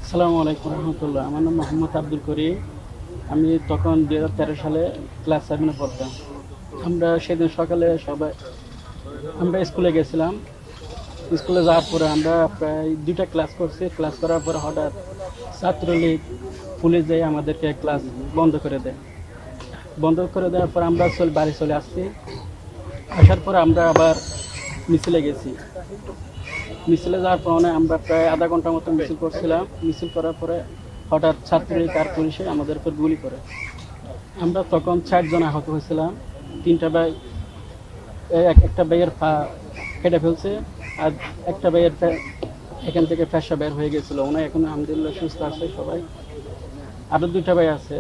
আসসালামু আলাইকুম রহমতুল্লাহ। আমার নাম মোহাম্মদ আব্দুল করিম। আমি তখন 2013 সালে ক্লাস 7-এ পড়তাম। আমরা সেদিন সকালে সবাই আমরা স্কুলে গেছিলাম। স্কুলে যাওয়ার পরে আমরা প্রায় 2টা ক্লাস করছি। ক্লাস করার পরে হঠাৎ ছাত্রলীগ পুলিশ যেয়ে আমাদেরকে ক্লাস বন্ধ করে দেয়। বন্ধ করে দেওয়ার পর আমরা বাড়ি চলে আসছি। আসার পরে আমরা আবার মিছিলে গেছি। মিছিলে যাওয়ার পরে আমরা প্রায় আধা ঘন্টার মতো মিছিল করছিলাম। মিছিল করার পরে হঠাৎ ছাত্রলীগ আর পুলিশে আমাদের উপর গুলি করে। আমরা তখন 4 জন আহত হয়েছিলাম। 3টা ভাই, একটা ভাইয়ের পা কেটে ফেলছে, আর একটা ভাইয়ের এখান থেকে ফ্যাসা বের হয়ে গেছিল। ওনার এখন আলহামদুলিল্লাহ সুস্থ আছে সবাই। আরো 2টা ভাই আছে,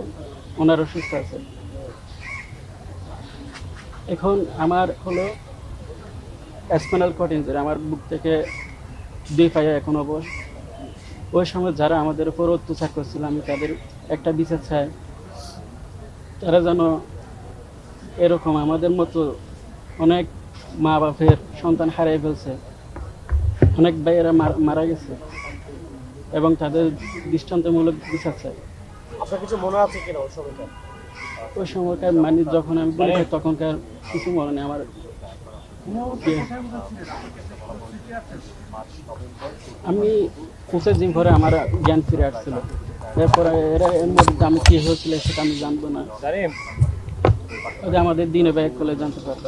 ওনারও সুস্থ আছে। এখন আমার হলো স্পাইনাল কর্ড ইনজুরি, আমার বুক থেকে 2 পায়ে এখন অবশ। ওই সময় যারা আমাদের উপর অত্যাচার করছিল, আমি তাদের একটা বিচার চাই। তারা যেন এরকম আমাদের মতো অনেক মা বাপের সন্তান হারিয়ে ফেলছে, অনেক ভাইয়েরা মারা গেছে, এবং তাদের দৃষ্টান্তমূলক বিচার চাই। আপনার কিছু মনে আছে কিনা ওই সময়টা? ওই সময়কার মানে যখন আমি বলি তখনকার কিছু মনে নেই আমার। আমি কোচের দিন পরে আমার জ্ঞান ফিরে আসছিল। এরপরে এর মধ্যে আমি কি হয়েছিল সেটা আমি জানবো না, আমাদের দিনে ব্যাগ করলে জানতে পারবো।